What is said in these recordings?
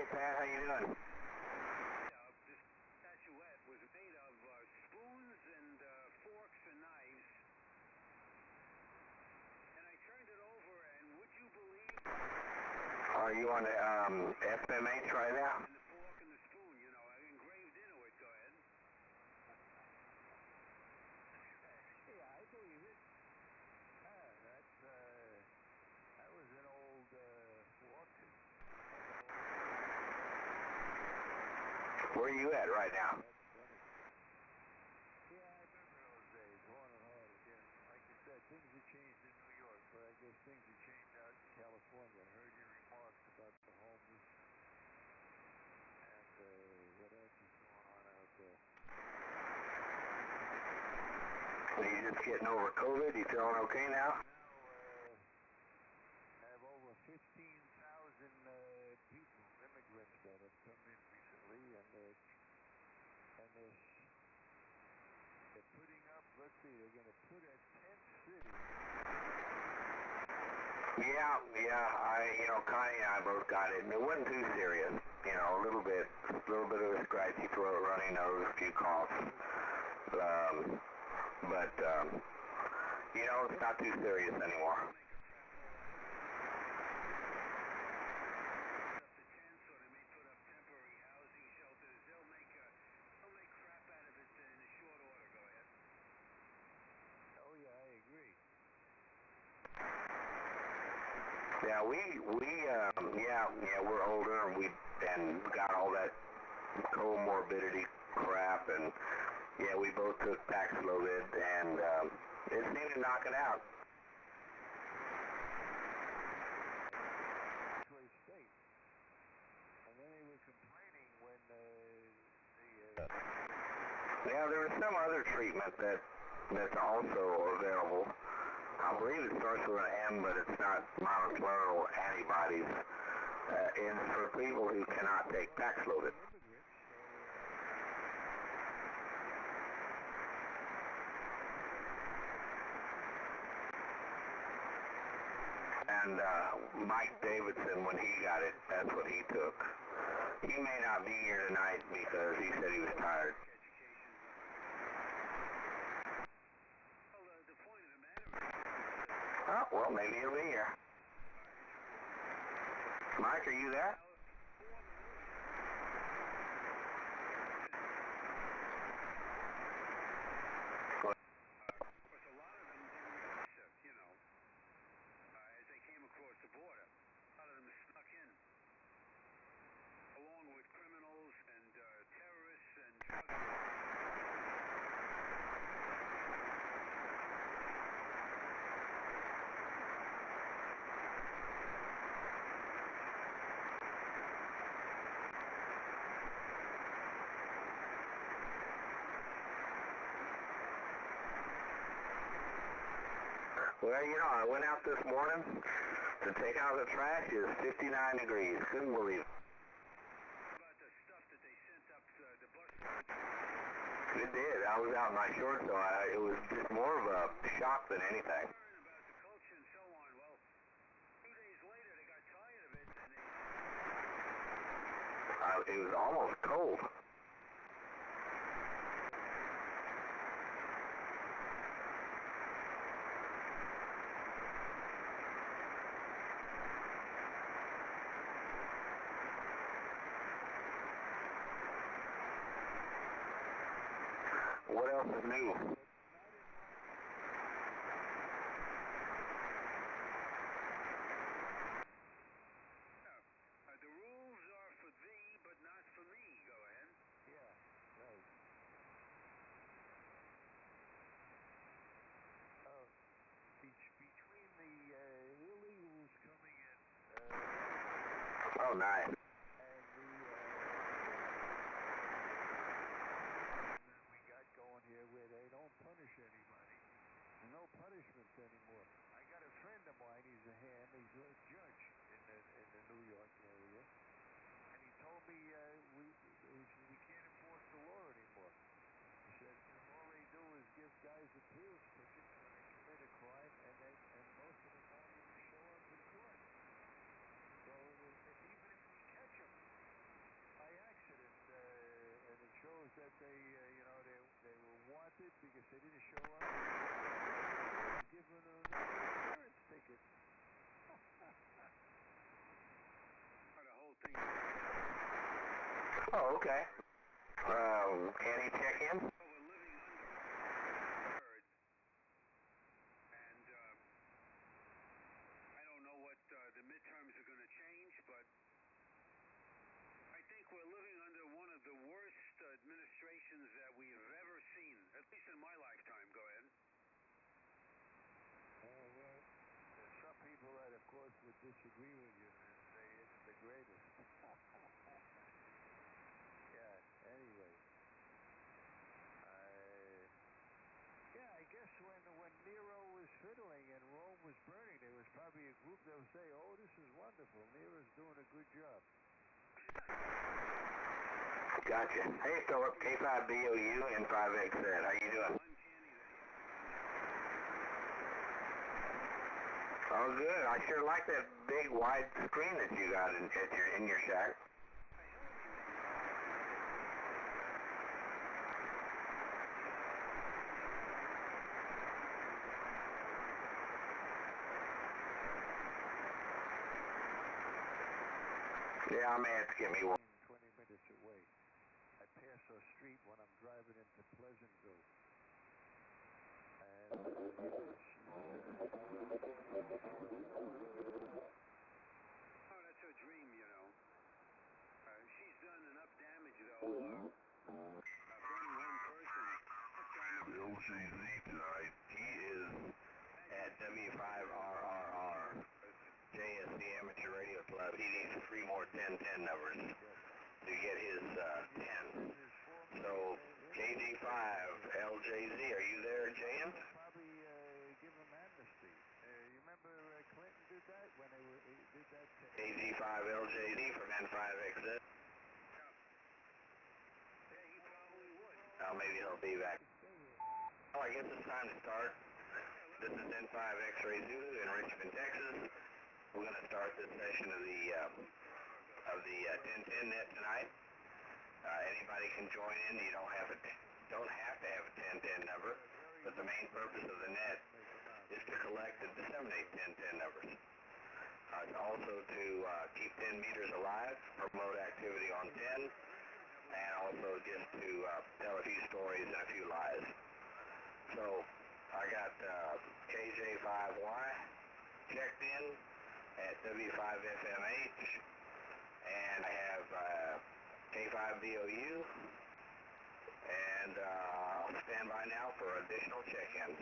Pat, how you doing? This statuette was made of spoons and forks and knives. And I turned it over, and would you believe... Are you on the FMH right now? And the fork and the spoon, you know, engraved into it. Go ahead. Yeah, I believe it. That was an old fork. Where are you at right now? That's funny. Yeah, I remember those days, on and on again. Like you said, things have changed in New York, but I guess things have changed out in California. I heard your remarks about the homeless and what else is going on out there. Are you just getting over COVID? You feeling okay now? I have over 15,000 people, immigrants that have come in recently, and they're putting up, let's see, they're going to put a tent city. Yeah, Connie and I both got it, and it wasn't too serious. You know, a little bit of a scratchy throat, runny nose, a few coughs. But it's not too serious anymore. Oh yeah, I agree. Yeah, we're older and got all that comorbidity crap, and yeah, we both took Paxlovid, and it seemed to knock it out. State. And then they were complaining when Yeah, there was some other treatment that's also available. I believe it starts with an M, but it's not monoclonal antibodies. It's for people who cannot take Paxlovid. And Mike Davidson, when he got it, that's what he took. He may not be here tonight because he said he was tired. Oh, well, maybe he'll be here. Mike, are you there? Across the border. A lot of them snuck in, along with criminals and terrorists and drug Well, I went out this morning to take out the trash. It was 59 degrees. Couldn't believe it. About the stuff that they sent up the bus. It did. I was out in my shorts, so it was just more of a shock than anything. About the culture and so on. Well, 2 days later, they got tired of it, and it was almost cold. What else is new? the rules are for thee, but not for me. Go ahead. Yeah, right. Between the illegals coming in. Oh, nice. And that we got going here where they don't punish anybody. There's no punishments anymore. I got a friend of mine, he's a judge in the New York area, and he told me we can't enforce the law anymore. He said all they do is give guys appeals tickets when they commit a crime, and most of them don't even show up in court. So even if we catch them, They didn't show up. Give them an insurance ticket. The whole thing. Oh, okay. Can he check in? Well, we're living under third, and I don't know what the midterms are going to change, but I think we're living under one of the worst administrations that we've ever seen, at least in my lifetime. Go ahead. Well, there's some people that, of course, would disagree with you and say it's the greatest. Yeah, anyway. I guess when Nero was fiddling and Rome was burning, there was probably a group that would say, oh, this is wonderful. Nero's doing a good job. Gotcha. Hey, Philip, K5BOU and 5XZ. How you doing? Oh, good. I sure like that big wide screen that you got in your shack. Yeah, I may have to get me one. 20 minutes away. I pass a street when I'm driving into Pleasantville. And, Oh, that's her dream, you know. She's done enough damage, though. Burning one person. LJZ tonight. He is at W5RRR. JSC Amateur Radio Club. He needs 3 more 1010 numbers to get his 10. So, KJ5, LJZ, are you there, James? Probably give him amnesty. You remember Clinton did that when they did that? KJ5, LJZ from N5XZ. Yeah, he probably would. Oh, maybe he'll be back. Oh, I guess it's time to start. This is N5 X-Ray Zulu in Richmond, Texas. We're going to start this session of the 1010 net tonight. Anybody can join in. You don't have to have a 1010 number, but the main purpose of the net is to collect and disseminate 1010 numbers. It's also to keep 10 meters alive, promote activity on 10, and also just to tell a few stories and a few lies. So I got KJ5Y checked in at W5FMH, and I have K5BOU, and I'll stand by now for additional check-ins.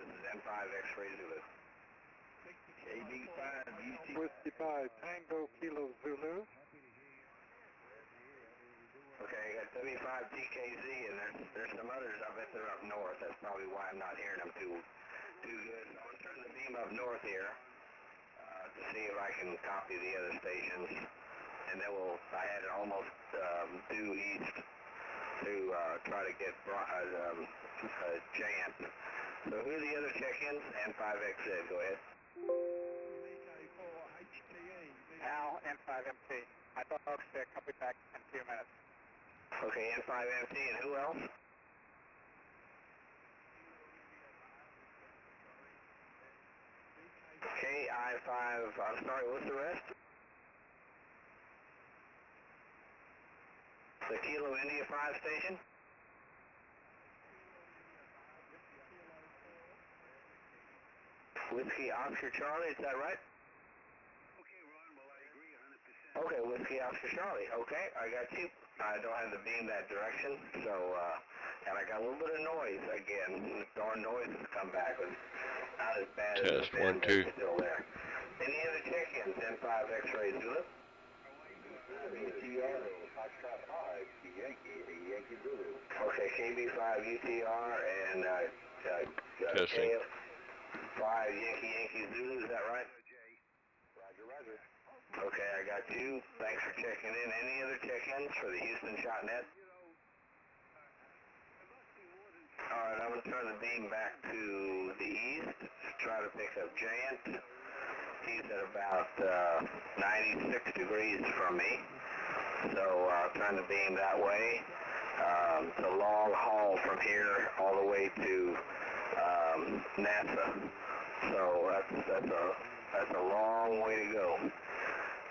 This is N5 X-Ray Zulu. KJ5 Whiskey 5 Tango Kilo Zulu. Okay, I got W5TKZ, and there's some others. I bet they're up north. That's probably why I'm not hearing them too good. So I'm going to turn the beam up north here to see if I can copy the other stations. And then I had it almost due east to try to get Jant. So who are the other check-ins? N5XZ, go ahead. Al, N5MT. My dog's sick. I'll be back in a few minutes. Okay, N5MT, and who else? KI5, I'm sorry, what's the rest? The Kilo India 5 station? Whiskey Oscar Charlie, is that right? Okay, Ron, well, I agree 100%. Okay, Whiskey Oscar Charlie. Okay, I got you. I don't have to beam that direction, so, and I got a little bit of noise again. Darn noise has come back, but not as bad as it's been, but it's still there. Any other check-ins, N5 X-Ray Zulu? Okay, KB5 UTR and KF5 Yankee Zulu, is that right? Roger, Roger. Okay, I got you. Thanks for checking in. Any other check-ins for the Houston Shotnet? Alright, I'm going to turn the beam back to the east to try to pick up Jant. He's at about 96 degrees from me, so I'll turn the beam that way. It's a long haul from here all the way to NASA. So that's a long way to go.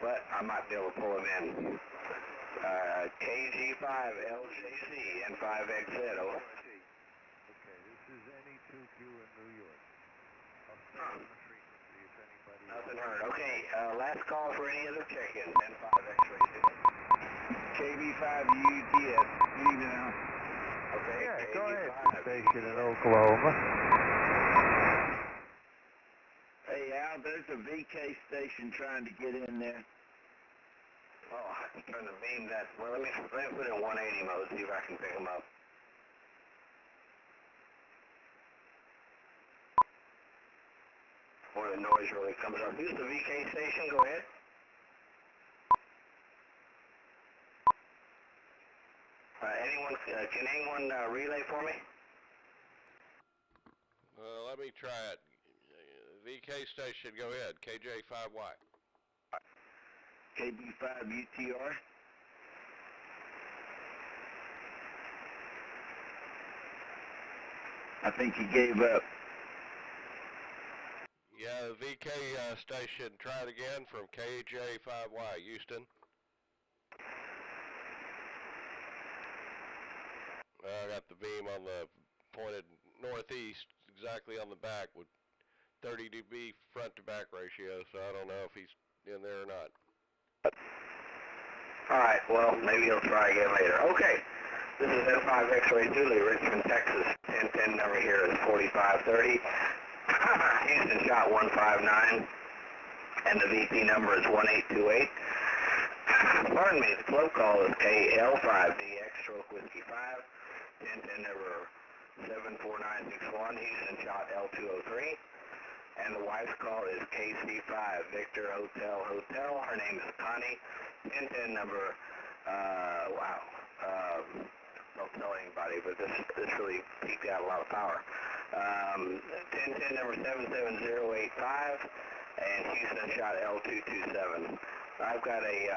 But I might be able to pull him in. KJ5LJC and 5XZ. Over. Okay, this is NE2Q in New York. I'll stay on the frequency if anybody... Nothing heard. Okay, last call for any other check-ins. N5X-ray. KJ5UTS. Good evening, Al. Okay, Yeah, KJ5. go ahead. Station in Oklahoma. Hey, Al, there's a VK station trying to get in there. Oh, I'm trying to beam that. Well, let me put it in 180 mode, see if I can pick them up. Or the noise really comes up. Use the VK station, go ahead. Can anyone relay for me? Let me try it. VK station, go ahead. KJ5Y. KB5UTR. I think he gave up. Yeah, the VK station, try it again from KJ5Y, Houston. I got the beam on the pointed northeast, exactly on the back with 30 dB front to back ratio, so I don't know if he's in there or not. Alright, well, maybe he'll try again later. Okay, this is N5 X-Ray Zulu, Richmond, Texas. 1010 number here is 4530. Houston shot 159, and the VP number is 1828. Pardon me, the club call is KL5DX, stroke whiskey 5. 1010 number 74961, Houston shot L203. And the wife's call is KC5, Victor Hotel Hotel. Her name is Connie. 1010 number, don't tell anybody, but this really peaked out a lot of power. 1010 number 77085, and Houston shot L227. I've got a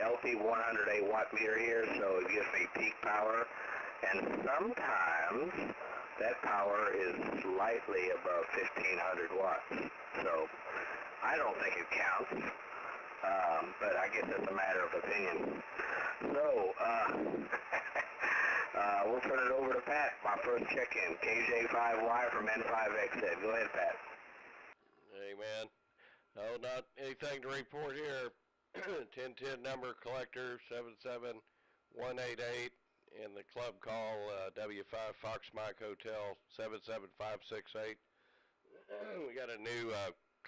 LP 100A watt meter here, so it gives me peak power, and sometimes that power is slightly above 1500 watts. So I don't think it counts, but I guess it's a matter of opinion. So we'll turn it over to Pat, my first check-in, KJ5Y from N5XZ. Go ahead, Pat. Hey, man. No, not anything to report here. 1010 number collector 77188, and the club call W5 Fox Mike Hotel 77568. We got a new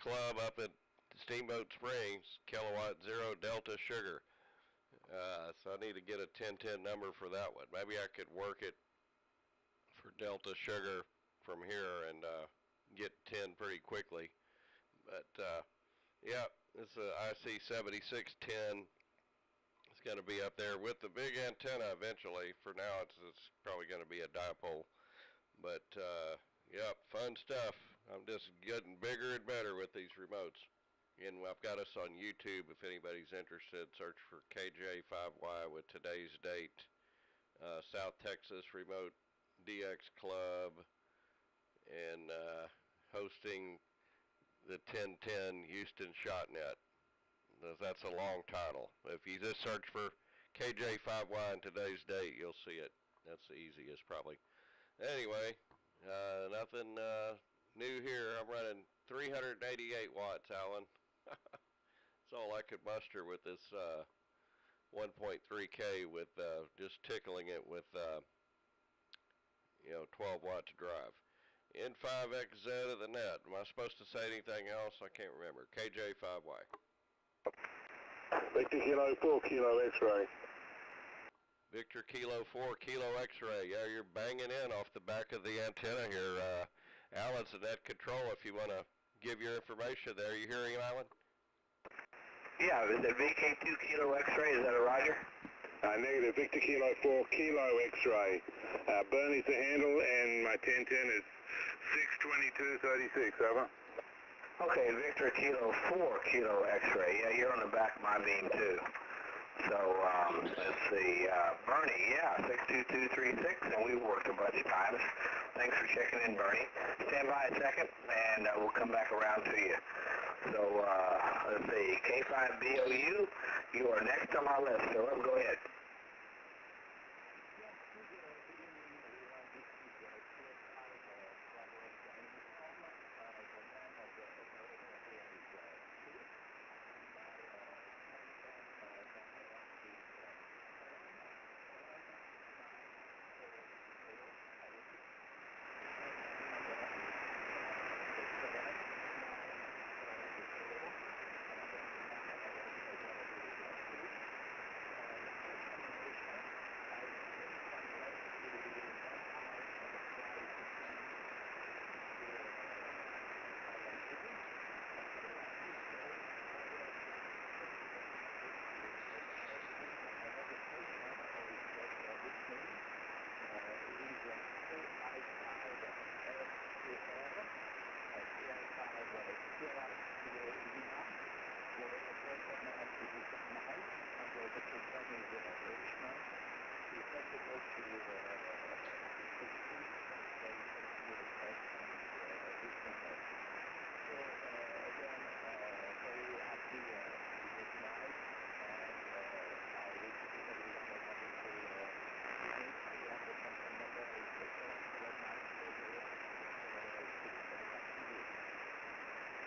club up at Steamboat Springs, kilowatt 0 Delta Sugar. So I need to get a 1010 number for that one. Maybe I could work it for Delta Sugar from here and get 10 pretty quickly. But yeah, it's a IC7610. It's going to be up there with the big antenna eventually. For now, it's probably going to be a dipole. But yeah, fun stuff. I'm just getting bigger and better with these remotes. And I've got us on YouTube if anybody's interested. Search for KJ5Y with today's date. South Texas Remote DX Club. And hosting the 1010 Houston ShotNet. That's a long title. If you just search for KJ5Y in today's date, you'll see it. That's the easiest probably. Anyway, nothing new here. I'm running 388 watts, Alan. That's all I could muster with this 1.3K with just tickling it with 12 watts drive. N5XZ of the net. Am I supposed to say anything else? I can't remember. KJ5Y. Victor Kilo 4 Kilo X-ray. Victor Kilo 4 Kilo X-ray. Yeah, you're banging in off the back of the antenna here. Alan's the net control if you want to give your information there. You hearing, Alan? Yeah, is it VK2 Kilo X-ray? Is that a Roger? Negative. Victor Kilo 4 Kilo X-ray. Bernie's the handle, and my 1010 is 62236. Over. Okay, Victor Kilo 4 Kilo X-ray. Yeah, you're on the back of my beam too. So, let's see, Bernie, yeah, 62236, and we've worked a bunch of times. Thanks for checking in, Bernie. Stand by a second, and we'll come back around to you. So, let's see, K5BOU, you are next on my list, Philip. Go ahead.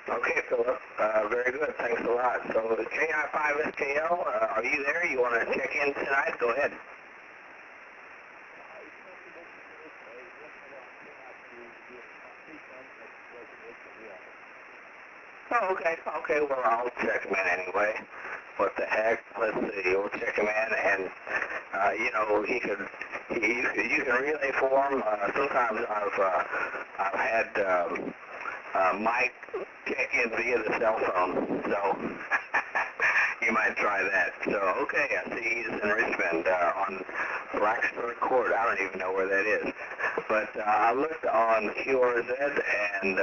Okay, Philip. Very good. Thanks a lot. So, KJ5Y, are you there? You want to check in tonight? Go ahead. Oh, okay. Okay, well, I'll check him in anyway. What the heck? Let's see. We'll check him in, and, you know, you can relay for him. Sometimes I've had Mike check in via the cell phone, so you might try that. So, okay, I see he's in Richmond on Blacksburg Court. I don't even know where that is. But I looked on QRZ, and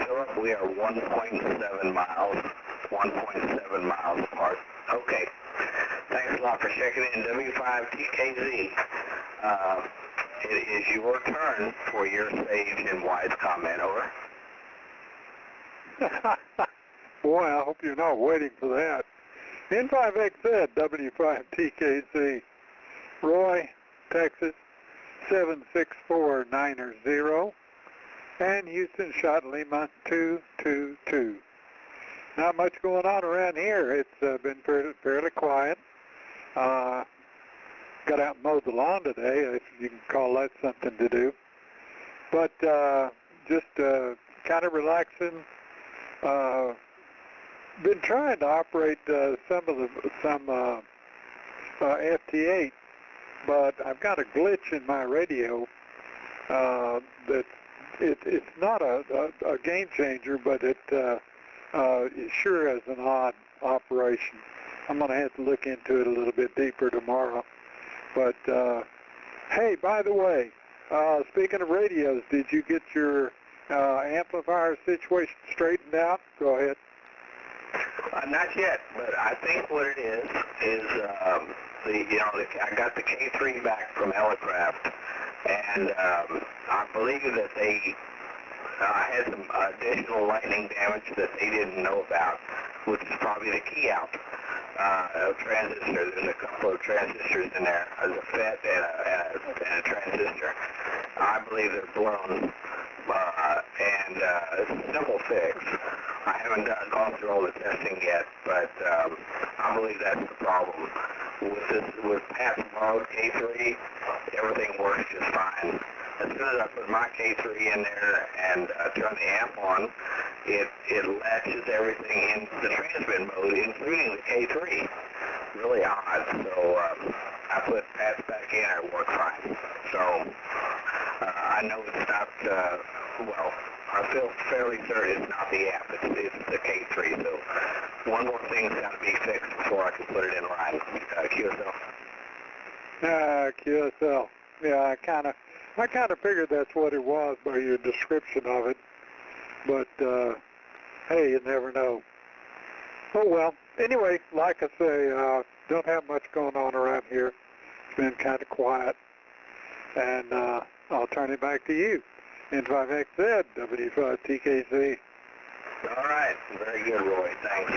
Philip, we are 1.7 miles. 1.7 miles apart. Okay. Thanks a lot for checking in, W5TKZ. It is your turn for your sage and wise comment. Over. Boy, I hope you're not waiting for that. N5XZ, W5TKZ, Roy, Texas, 76490, and Houston shot Lima 222. Not much going on around here. It's been fairly quiet. Got out and mowed the lawn today, if you can call that something to do. But just kind of relaxing. Been trying to operate some FT8, but I've got a glitch in my radio that it's not a game changer, but it sure has an odd operation. I'm going to have to look into it a little bit deeper tomorrow. But hey, by the way, speaking of radios, did you get your amplifier situation straightened out? Go ahead. Not yet, but I think what it is I got the K3 back from Elecraft, and I believe that they had some additional lightning damage that they didn't know about, which is probably the key out transistor. There's a couple of transistors in there. There's a FET and a transistor. I believe they're blown. And it's a simple fix. I haven't gone through all the testing yet, but I believe that's the problem. With Pat's borrowed K3, everything works just fine. As soon as I put my K3 in there and turn the amp on, it latches everything in the transmit mode, including the K3. Really odd. So I put Pat's back in and it worked fine. So I know it's not, I feel fairly certain it's not the amp, it's the K3. So one more thing's got to be fixed before I can put it in line. QSL. QSL. Yeah, I kind of figured that's what it was by your description of it. But hey, you never know. Oh well. Anyway, like I say, don't have much going on around here. It's been kind of quiet. And I'll turn it back to you. N5XZ, W5TKZ. All right. Very good, Roy. Thanks.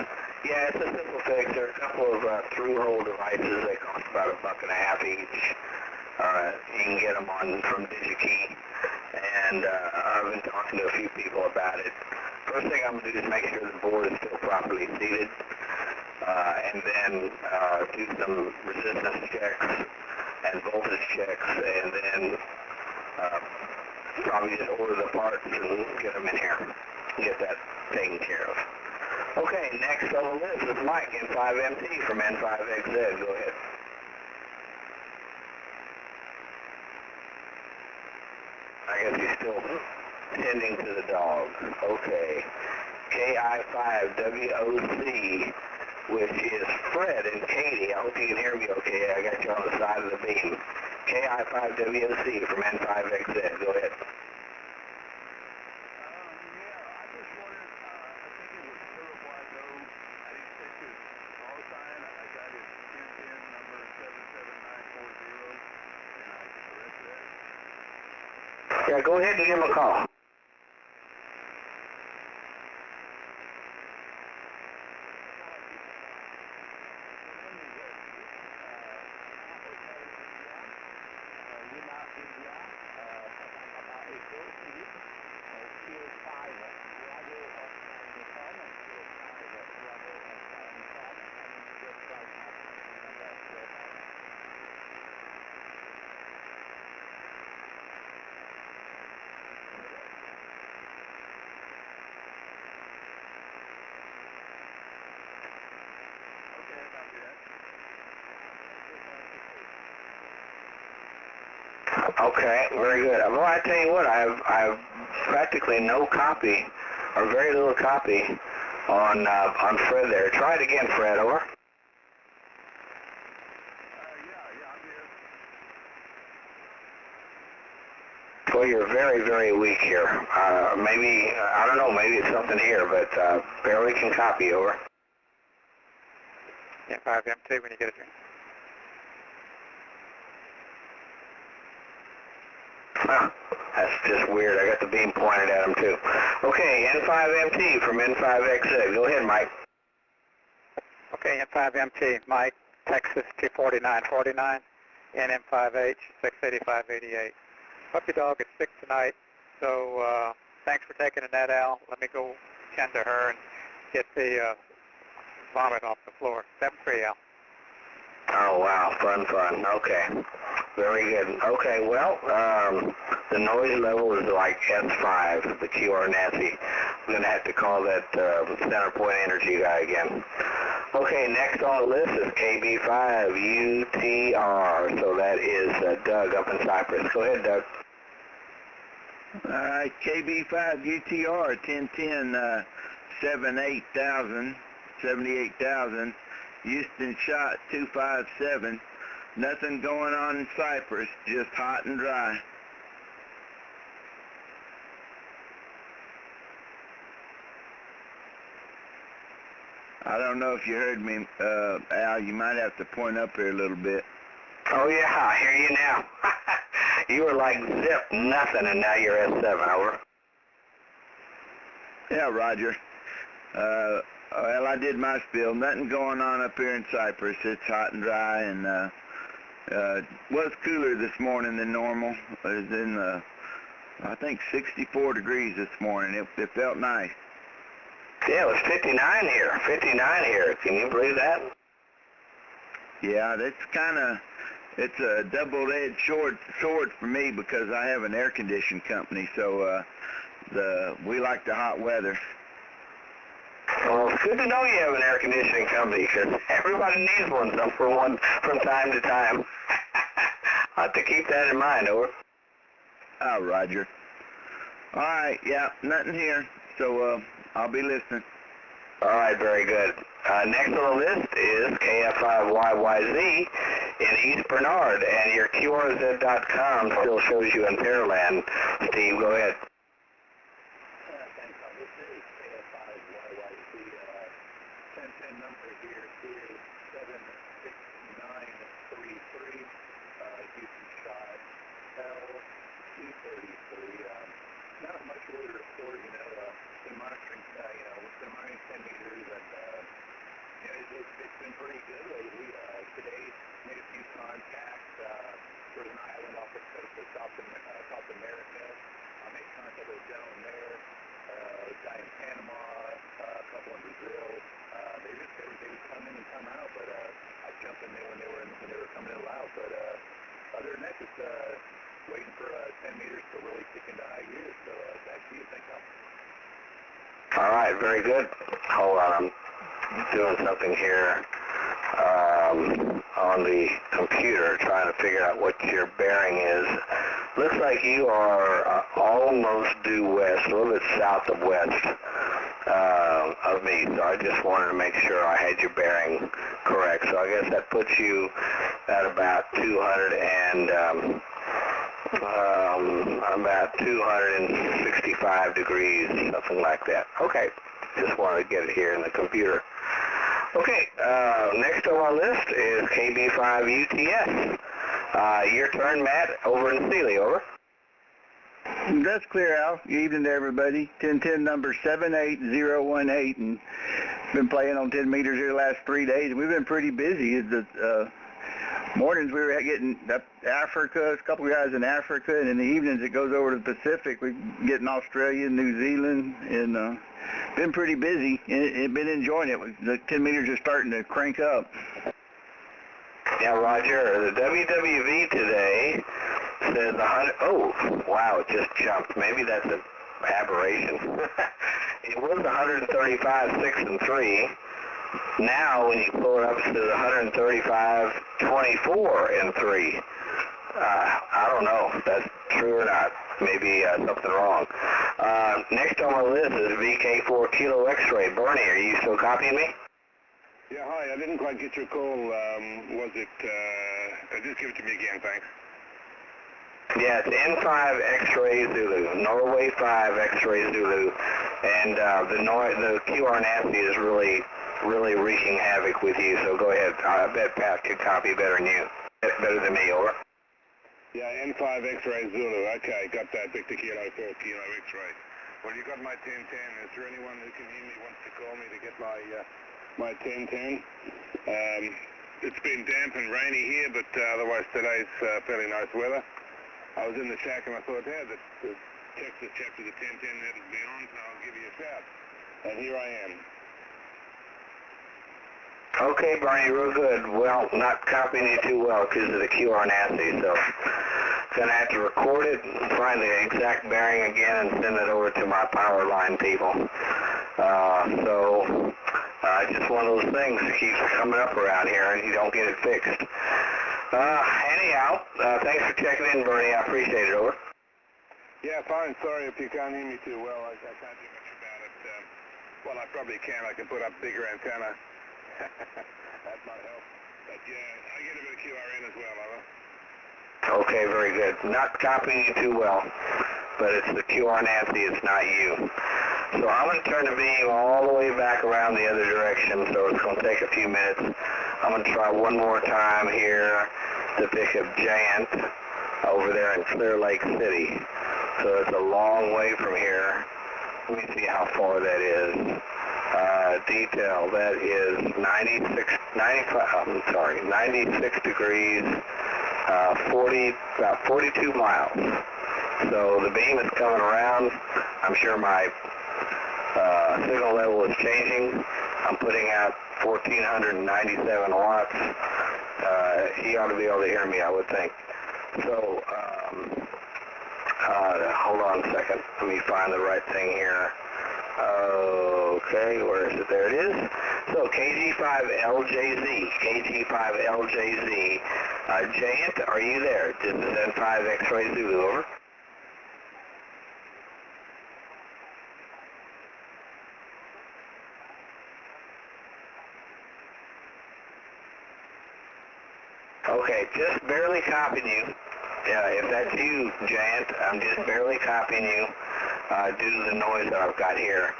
Yeah, it's a simple fix. There are a couple of through-hole devices. They cost about $1.50 each. You can get them from DigiKey. And I've been talking to a few people about it. First thing I'm going to do is make sure the board is still properly seated. And then do some resistance checks and voltage checks, and then probably just order the parts and get them in here, get that taken care of. Okay, next on the list is Mike, N5MT from N5XZ. Go ahead. I guess he's still tending to the dog. Okay. KJ5Y, which is Fred and Katie. I hope you can hear me okay. I got you on the side of the beam. KJ5Y from N5XZ. Go ahead. Yeah, go ahead and give him a call. Okay, very good. Well, I tell you what, I have practically no copy, or very little copy, on Fred there. Try it again, Fred. Over. Well, you're very, very weak here. Maybe, I don't know, maybe it's something here, but barely can copy. Over. Yeah, 5M2 when you get it here. That's just weird. I got the beam pointed at him, too. Okay, N5MT from N5XZ. Go ahead, Mike. Okay, N5MT, Mike, Texas 24949, NM5H 68588. Puppy dog is sick tonight, so thanks for taking a net, Al. Let me go tend to her and get the vomit off the floor. 7-3, Al. Oh, wow. Fun. Okay. Very good. Okay, well, the noise level is like S5, the QR Nancy. I'm going to have to call that center point energy guy again. Okay, next on the list is KB5UTR. So that is Doug up in Cypress. Go ahead, Doug. All right, KB5UTR, 1010, 78,000, Houston shot 257. Nothing going on in Cypress, just hot and dry. I don't know if you heard me, Al. You might have to point up here a little bit. Oh, yeah, I hear you now. You were like zip, nothing, and now you're S7, over. Yeah, Roger. Well, I did my spiel. Nothing going on up here in Cypress. It's hot and dry, and was cooler this morning than normal. It was in, I think, 64 degrees this morning. It felt nice. Yeah, it was 59 here. 59 here. Can you believe that? Yeah, that's kind of, it's a double-edged sword for me because I have an air conditioning company, so we like the hot weather. Well, it's good to know you have an air conditioning company because everybody needs one from time to time. I'll have to keep that in mind, over. Oh, Roger. All right, yeah, nothing here, so I'll be listening. All right, very good. Next on the list is KF5YYZ in East Bernard, and your QRZ.com still shows you in Pearland. Steve, go ahead. when they were coming in loud. But other than that, just waiting for 10 meters to really kick into high gear. So back to you. Thanks, Al. All right, very good. Hold on, I'm doing something here on the computer, trying to figure out what your bearing is. Looks like you are almost due west, a little bit south of west of me. So I just wanted to make sure I had your bearing correct. So I guess that puts you at about 265 degrees, something like that. Okay, just wanted to get it here in the computer. Okay, next on our list is KJ5Y. Your turn, Matt, over in Sealy, over. That's clear, Al. Good evening to everybody. 1010 number 78018, and been playing on 10 meters here the last 3 days. We've been pretty busy. The mornings we were getting up Africa, a couple of guys in Africa, and in the evenings it goes over to the Pacific. We get in Australia, New Zealand, and been pretty busy. And been enjoying it. The 10 meters are starting to crank up. Yeah, Roger. The WWV today says 100. Oh, wow! It just jumped. Maybe that's an aberration. It was 135, 6 and 3. Now, when you pull it up, it says 135, 24 and 3. I don't know if that's true or not. Maybe something wrong. Next on my list is VK4 Kilo X-Ray. Bernie, are you still copying me? Yeah, hi. I didn't quite get your call. Was it... just give it to me again, thanks. Yeah, it's N5 X-Ray Zulu, Norway 5 X-Ray Zulu, and the QR Nasty is really wreaking havoc with you. So go ahead. I bet Pat could copy better than you. Better than me, over. Yeah, N5 X-Ray Zulu. Okay, got that. Victor Kilo 4 Kilo X-Ray. Well, you got my 1010. Is there anyone who can hear me wants to call me to get my 1010? It's been damp and rainy here, but otherwise today's fairly nice weather. I was in the shack and I thought, yeah, the Texas chapter of the 1010 that'll be on, so I'll give you a shout. And here I am. Okay, Bernie, real good. Well, not copying you too well because of the QR Nasty, so going to have to record it, find the exact bearing again, and send it over to my power line people. Just one of those things that keeps coming up around here, and you don't get it fixed. Anyhow, thanks for checking in, Bernie. I appreciate it, over. Yeah, fine. Sorry if you can't hear me too well. I can't do much about it. Well, I probably can. I can put up bigger antenna. That might help. But yeah, I get a bit of QRN as well, over. Okay, very good. Not copying you too well, but it's the QR Nasty, it's not you. So I'm going to turn the beam all the way back around the other direction, so it's going to take a few minutes. I'm going to try one more time here to pick up Giant over there in Clear Lake City. So it's a long way from here. Let me see how far that is. Detail, that is 96 degrees, about 42 miles. So the beam is coming around. I'm sure my signal level is changing. I'm putting out 1,497 watts. He ought to be able to hear me, I would think. So, hold on a second. Let me find the right thing here. Okay, where is it? There it is. So, KJ5LJZ. KJ5LJZ. Giant, are you there? This is N5 X-Ray Zulu, over. Okay, just barely copying you. Yeah, if that's you, Giant, I'm just barely copying you due to the noise that I've got here.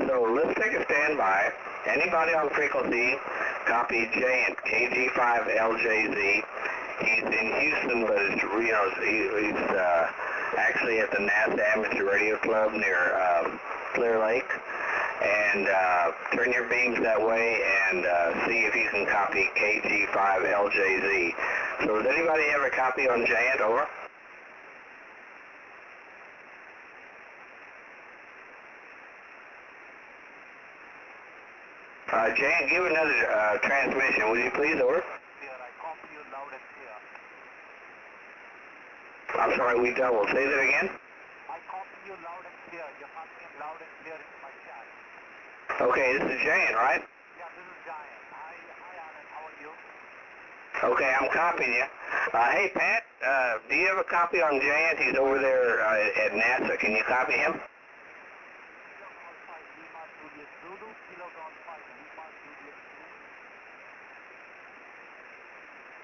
So let's take a standby. Anybody on frequency, copy Giant, KJ5LJZ. He's in Houston, but it's, he's actually at the NASA Amateur Radio Club near Clear Lake. And turn your beams that way and see if you can copy KJ5LJZ. So does anybody have a copy on Giant, over? Giant, give another transmission, will you please, over? I'm sorry, we doubled. Say that again? I copy you loud and clear. You're talking loud and clear in my chat. Okay, this is Jan, right? Yeah, this is Giant. Hi, Anand. How are you? Okay, I'm copying you. Hey, Pat, do you have a copy on Jan? He's over there at NASA. Can you copy him?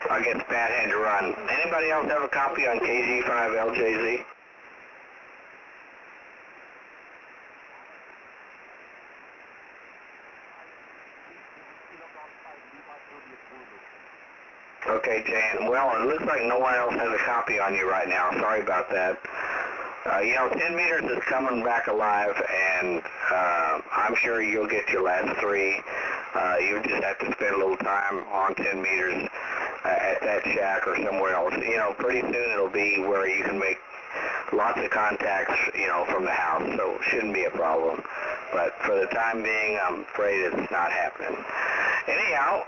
I guess Pat had to run. Anybody else have a copy on KJ5LJZ? Okay, Jan. Well, it looks like no one else has a copy on you right now. Sorry about that. 10 meters is coming back alive, and I'm sure you'll get your last 3. You just have to spend a little time on 10 meters at that shack or somewhere else. Pretty soon it'll be where you can make lots of contacts, from the house, so it shouldn't be a problem. But for the time being, I'm afraid it's not happening. Anyhow,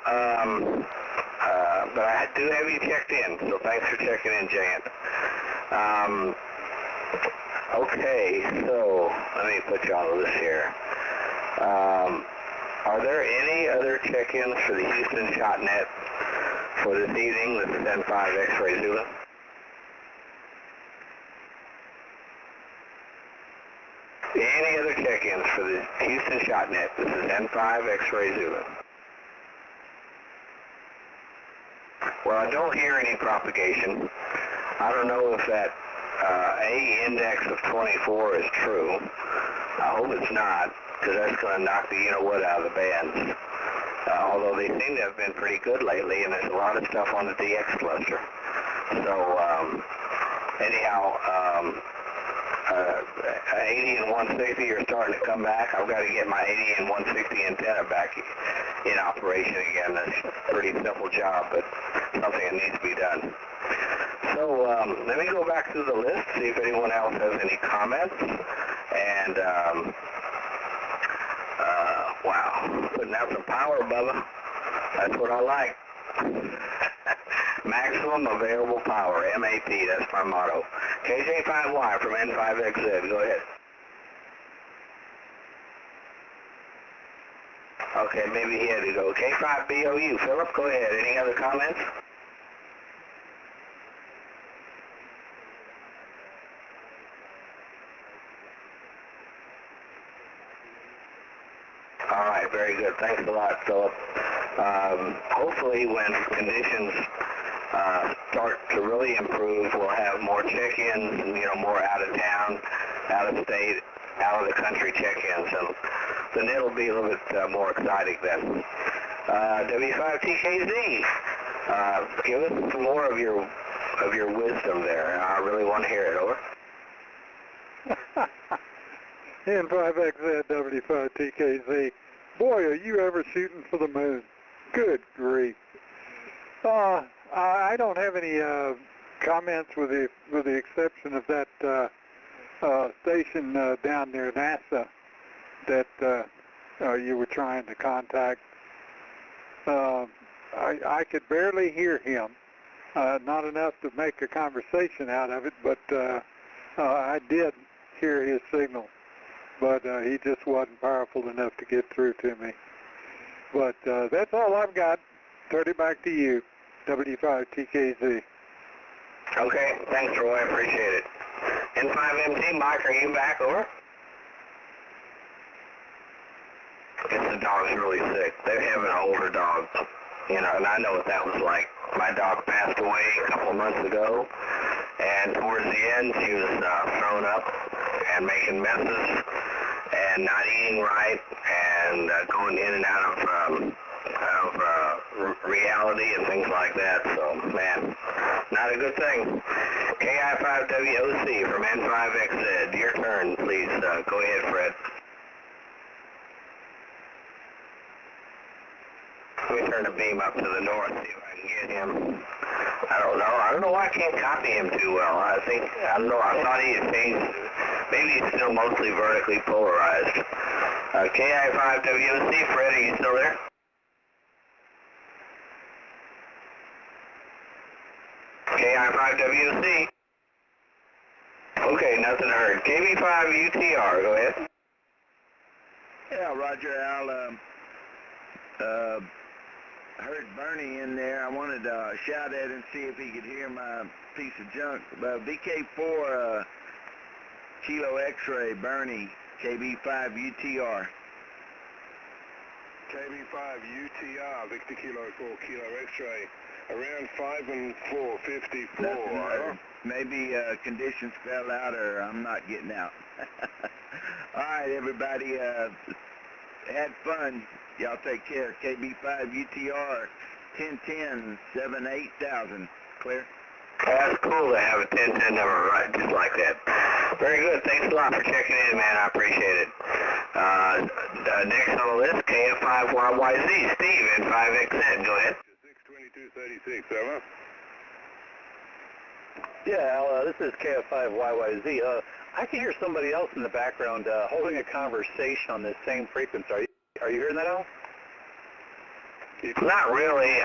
but I do have you checked in, so thanks for checking in, Jan. Okay, so let me put you on the list here. Are there any other check-ins for the Houston ShotNet for this evening? This is N5 X-Ray Zulu. Any other check-ins for the Houston ShotNet? This is N5 X-Ray Zulu. Well, I don't hear any propagation. I don't know if that A index of 24 is true. I hope it's not, because that's going to knock the you-know-what out of the bands. Although they seem to have been pretty good lately, and there's a lot of stuff on the DX cluster. So, anyhow, 80 and 160 are starting to come back. I've got to get my 80 and 160 antenna back in operation again. That's a pretty simple job, but something that needs to be done. So let me go back through the list, see if anyone else has any comments. And, wow, putting out some power, Bubba. That's what I like. Maximum available power, MAP, that's my motto. KJ5Y from N5XZ, go ahead. Okay, maybe he had to go. K5BOU, Philip, go ahead. Any other comments? All right, very good. Thanks a lot, Philip. Hopefully when conditions start to really improve, we'll have more check-ins, more out of town, out of state, out of the country check-ins, and then it'll be a little bit more exciting then. W5TKZ, give us some more of your wisdom there. I really want to hear it. Over. N5XZ, W5TKZ. Boy, are you ever shooting for the moon. Good grief. I don't have any comments with the exception of that station down near NASA that you were trying to contact. I could barely hear him, not enough to make a conversation out of it, but I did hear his signal. But he just wasn't powerful enough to get through to me. But that's all I've got. Turn it back to you, W5TKZ. Okay, thanks, Roy. I appreciate it. N5MT, Mike, are you back? Over? I guess the dog's really sick. They're having an older dog, and I know what that was like. My dog passed away a couple of months ago, and towards the end, she was thrown up and making messes and not eating right and going in and out of reality and things like that. So, man, not a good thing. KI5WOC from N5XZ, your turn, please. Go ahead, Fred. Let me turn the beam up to the north, see if I can get him. I don't know. I don't know why I can't copy him too well. I don't know. I thought he had changed. Maybe he's still mostly vertically polarized. KI5WC, Fred, are you still there? KI5WC. Okay, nothing heard. KJ5Y, go ahead. Yeah, Roger, Al. Heard Bernie in there. I wanted to shout at him, see if he could hear my piece of junk. VK4 Kilo X-ray, Bernie, KB5UTR. KB5UTR, Victor Kilo 4 Kilo X-ray, around 5 and 4, 54. Maybe conditions fell out or I'm not getting out. All right, everybody, had fun. Y'all take care. KB5UTR 1010-78,000. Clear? That's cool to have a 1010 number right just like that. Very good. Thanks a lot for checking in, man. I appreciate it. Next on the list, KF5YYZ, Steve, N5XZ. Go ahead. 62236, over. Yeah, Al, this is KF5YYZ. I can hear somebody else in the background holding a conversation on this same frequency. Are you hearing that, Al? Not really.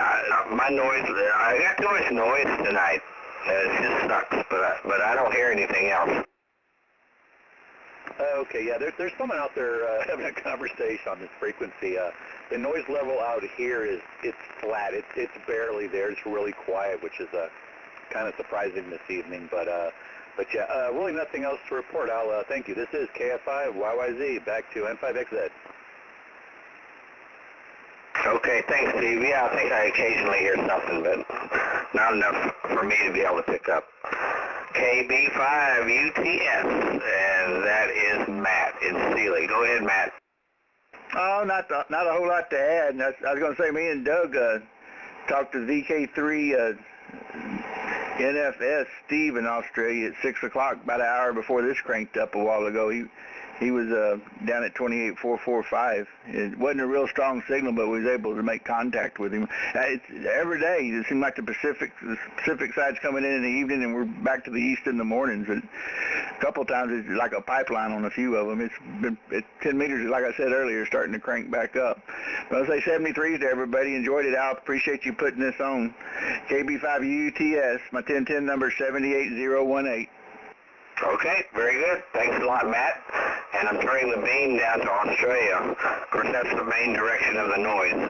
My noise, I got too much noise tonight. It just sucks, but I don't hear anything else. Okay, yeah, there's someone out there having a conversation on this frequency. The noise level out here it's flat. It's barely there. It's really quiet, which is kind of surprising this evening. But yeah, really nothing else to report, Al. Thank you. This is KF5YYZ. Back to N5XZ. Okay, thanks, Steve. Yeah, I think I occasionally hear something, but not enough for me to be able to pick up. KB5UTS, and that is Matt in Sealy. Go ahead, Matt. Oh, not a whole lot to add. I was going to say, me and Doug talked to VK3 NFS Steve in Australia at 6 o'clock, about an hour before this cranked up a while ago. He was down at 28445. It wasn't a real strong signal, but we was able to make contact with him. It's every day. It seemed like the Pacific side's coming in the evening, and we're back to the east in the mornings. And a couple of times it's like a pipeline on a few of them. It's been 10 meters, like I said earlier, starting to crank back up. But I'll say 73s to everybody. Enjoyed it, Al. Appreciate you putting this on. KB5UTS. My 1010 number is 78018. Okay, very good. Thanks a lot, Matt. And I'm turning the beam down to Australia. Of course, that's the main direction of the noise.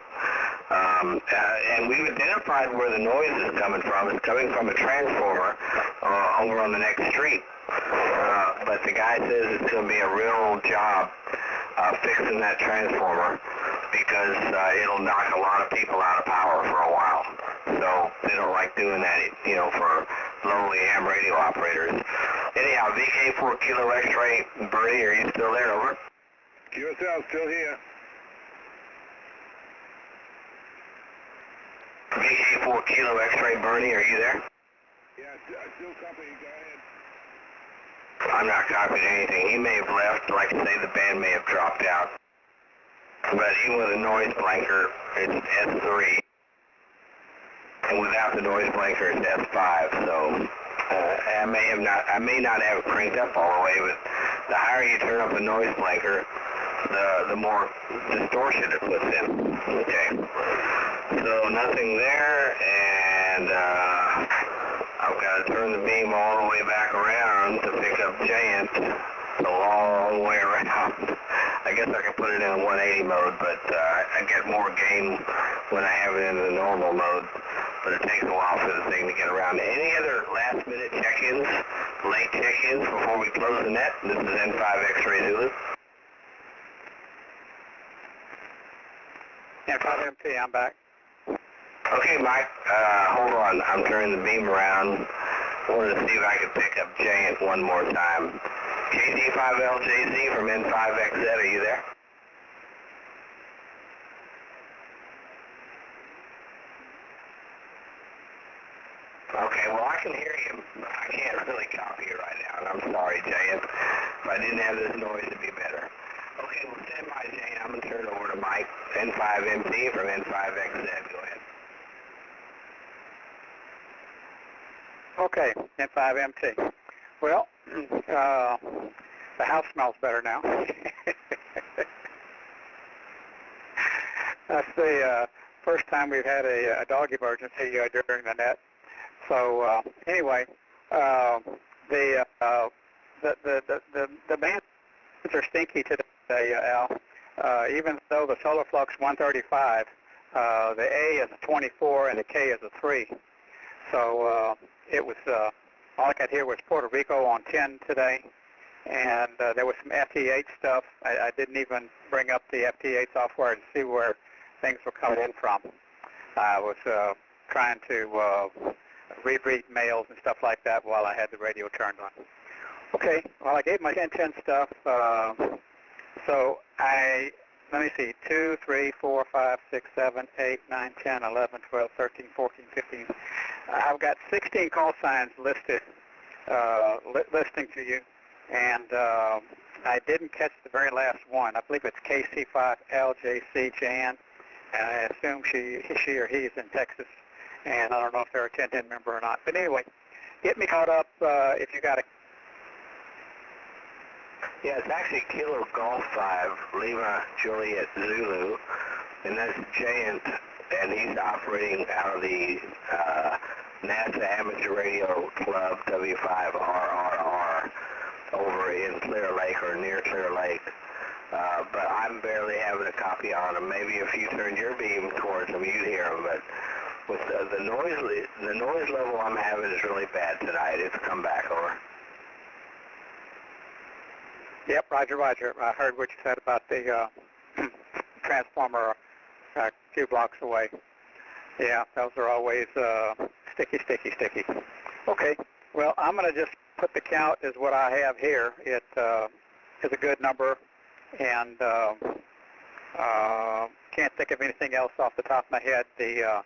And we've identified where the noise is coming from. It's coming from a transformer over on the next street. But the guy says it's going to be a real job fixing that transformer because it'll knock a lot of people out of power for a while. So they don't like doing that, you know, for lowly ham radio operators. Anyhow, VK4 Kilo X-ray, Bernie, are you still there? Over. QSL still here. VK4 Kilo X-ray, Bernie, are you there? Yeah, I still copy. Go ahead. I'm not copying anything. He may have left. Like I say, the band may have dropped out. But even with a noise blanker, it's S3. And without the noise blanker, it's S5. So I may not have it cranked up all the way, but the higher you turn up the noise blanker, the more distortion it puts in. Okay. So nothing there, and I've got to turn the beam all the way back around to pick up Giant. It's a long way around. I guess I can put it in a 180 mode, but I get more gain when I have it in the normal mode. But it takes a while for the thing to get around. Any other last-minute check-ins, late check-ins before we close the net? This is N5 X-ray Zulu. N5MT, I'm back. Okay, Mike, hold on. I'm turning the beam around. I wanted to see if I could pick up Giant one more time. KJ5LJZ from N5XZ, are you there? Okay, well, I can hear you. I can't really copy it right now, and I'm sorry, Giant. If I didn't have this noise, it'd be better. Okay, well, stand by, Giant. I'm going to turn it over to Mike, N5MT from N5XZ. Go ahead. Okay, N5MT. Well, the house smells better now. That's the first time we've had a dog emergency during the net. So anyway, the the bands are stinky today, Al. Even though the solar flux 135, the A is a 24 and the K is a 3. So it was all I could hear was Puerto Rico on 10 today, and there was some FT8 stuff. I didn't even bring up the FT8 software and see where things were coming in from. I was trying to read mails and stuff like that while I had the radio turned on. Okay, well, I gave my 1010 stuff. So let me see, 2, 3, 4, 5, 6, 7, 8, 9, 10, 11, 12, 13, 14, 15. I've got 16 call signs listed, listing to you, and I didn't catch the very last one. I believe it's KC5LJC Jan, and I assume she or he is in Texas, and I don't know if they're a 1010 member or not. But anyway, get me caught up if you got a... Yeah, it's actually Kilo Golf 5, Lima Juliet Zulu, and that's Giant, and he's operating out of the NASA Amateur Radio Club W5RRR over in Clear Lake or near Clear Lake. But I'm barely having a copy on him. Maybe if you turned your beam towards him, you'd hear him. But with the noise level I'm having is really bad tonight. It's come back over. Yep, Roger, Roger. I heard what you said about the transformer a few blocks away. Yeah, those are always sticky. Okay, well, I'm going to just put the count as what I have here. It is a good number, and can't think of anything else off the top of my head. The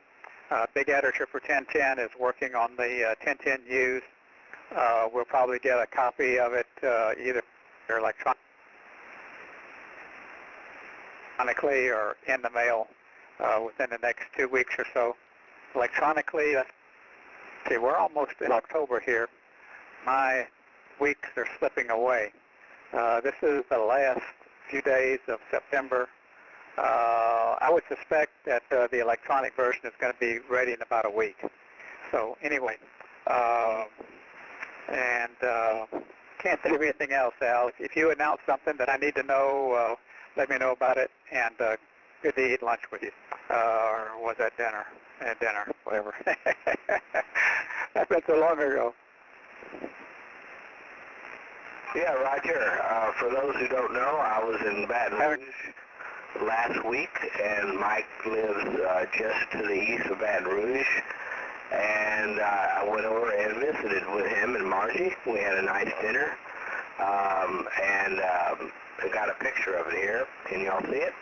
big editor for 1010 is working on the 1010Us. We'll probably get a copy of it either electronically or in the mail within the next 2 weeks or so. Electronically, see, we're almost in October here. My weeks are slipping away. This is the last few days of September. I would suspect that the electronic version is going to be ready in about a week. So anyway, can't think of anything else, Al. If you announce something that I need to know, let me know about it, and good to eat lunch with you. Or was that dinner? Dinner, whatever. That's been so long ago. Yeah, Roger. For those who don't know, I was in Baton Rouge last week, and Mike lives just to the east of Baton Rouge. And I went over and visited with him and Margie. We had a nice dinner, and I got a picture of it here. Can y'all see it?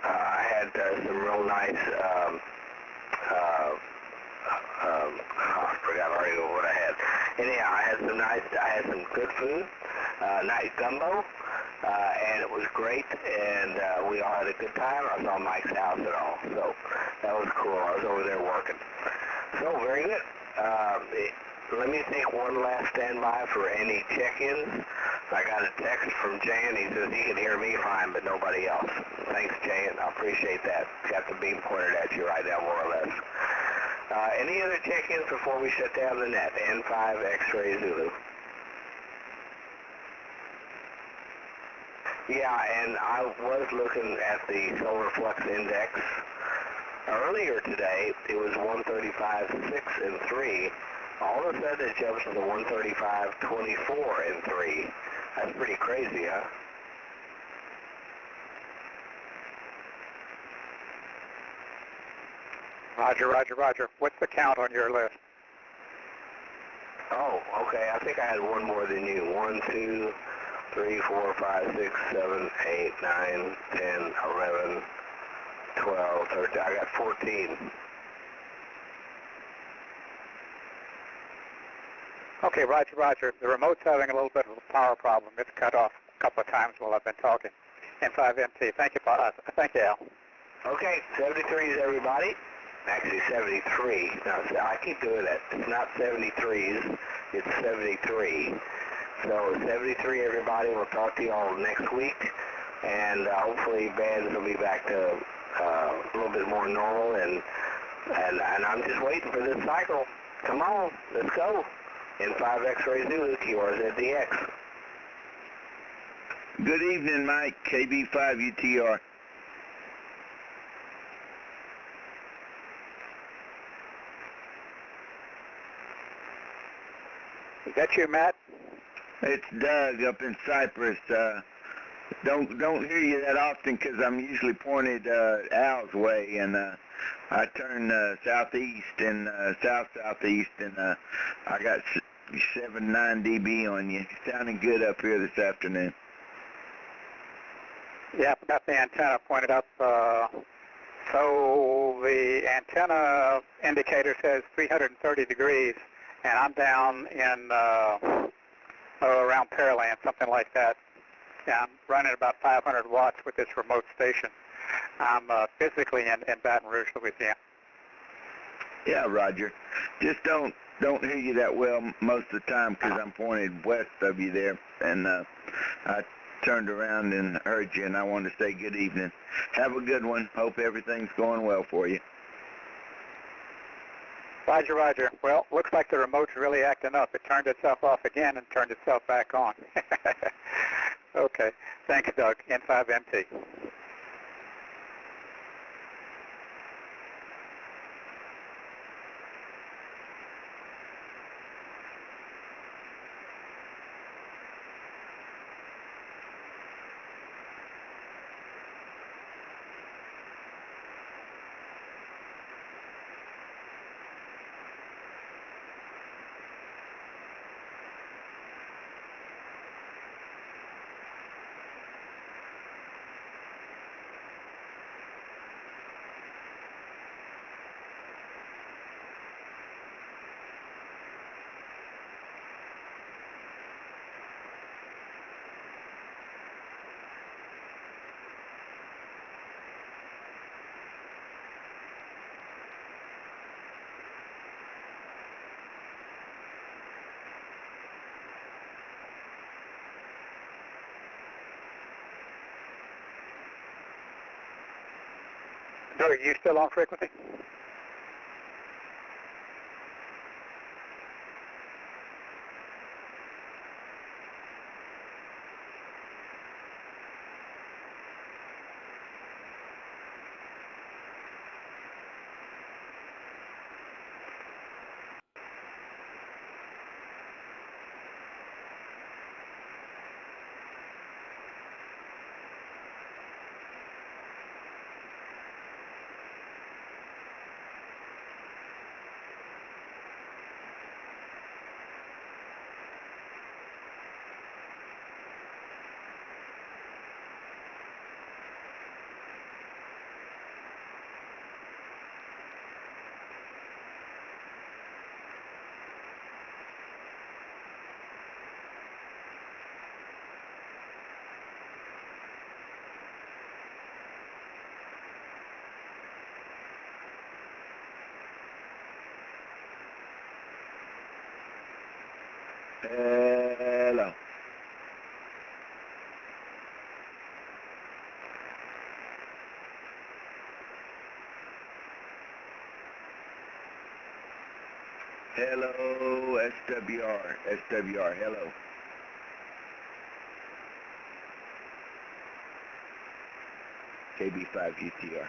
I had some real nice, I forgot already what I had. Anyhow, I had some good food, nice gumbo, and it was great, and we all had a good time. I saw Mike's house and all, so that was cool. I was over there working. So, very good. Let me take one last standby for any check-ins. I got a text from Jan. He says he can hear me fine, but nobody else. Thanks, Jan. I appreciate that. Got the beam pointed at you right now, more or less. Any other check-ins before we shut down the net? N5 X-Ray Zulu. Yeah, and I was looking at the solar flux index. Earlier today, it was 135.6 and 3. All of a sudden, it jumps to the 135.24 and 3. That's pretty crazy, huh? Roger. What's the count on your list? Oh, okay. I think I had one more than you. 1, 2, 3, 4, 5, 6, 7, 8, 9, 10, 11, 12, 13. I got 14. Okay, Roger. The remote's having a little bit of a power problem. It's cut off a couple of times while I've been talking. N5MT. Thank you, thank you, Al. Okay, 73s, everybody. Actually, 73. No, I keep doing that. It's not 73s. It's 73. So 73, everybody. We'll talk to you all next week, and hopefully bands will be back to a little bit more normal. And I'm just waiting for this cycle. Come on, let's go. N5 X-ray Zulu, QRZDX. Good evening, Mike. KJ5Y. Is that you, Matt? It's Doug up in Cyprus. Don't hear you that often because I'm usually pointed Al's way, and I turn southeast and south-southeast, and I got 7-9 dB on you. Sounding good up here this afternoon. Yeah, I got the antenna pointed up. So the antenna indicator says 330 degrees, and I'm down in around Pearland, something like that. Yeah, I'm running about 500 watts with this remote station. I'm physically in Baton Rouge, Louisiana. Yeah, Roger. Just don't hear you that well most of the time because I'm pointed west of you there, and I turned around and heard you, and I wanted to say good evening. Have a good one. Hope everything's going well for you. Roger, Roger. Well, looks like the remote's really acting up. It turned itself off again and turned itself back on. Okay. Thanks, Doug. N5MT. Doug, are you still on frequency? Hello. Hello, SWR, hello. KB5UTR.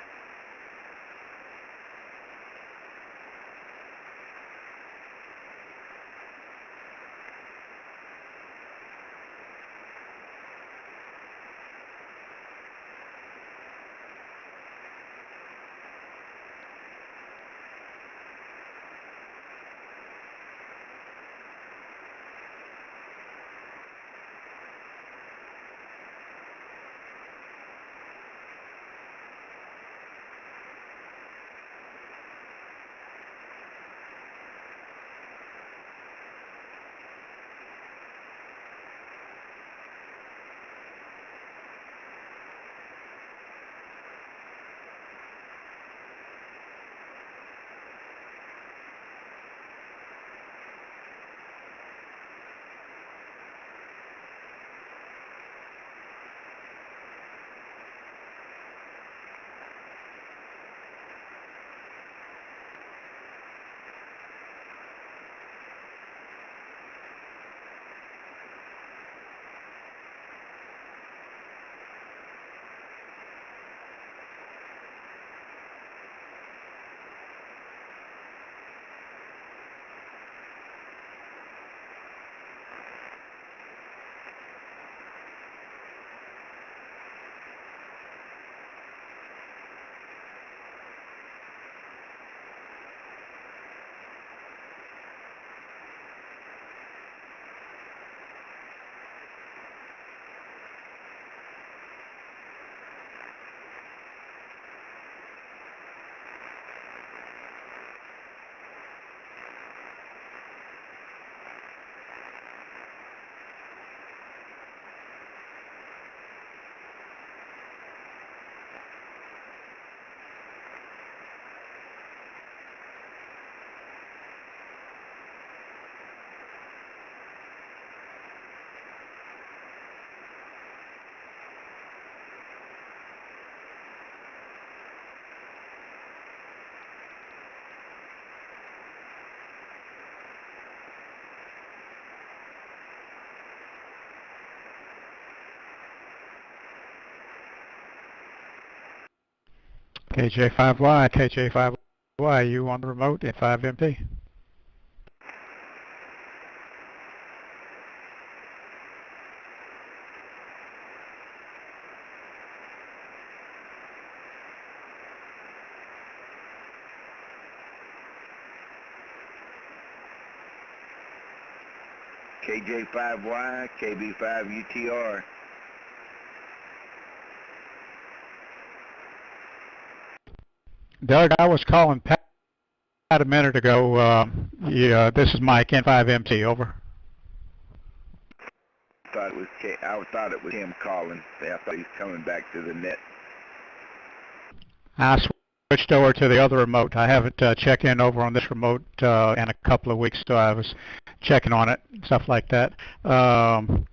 KJ5Y, KJ5Y, you on the remote at 5MP. KJ5Y, KB5UTR. Doug, I was calling Pat a minute ago. This is Mike, N5MT, over. I thought it was him calling. I thought he was coming back to the net. I switched over to the other remote. I haven't checked in over on this remote in a couple of weeks, so I was checking on it, stuff like that. And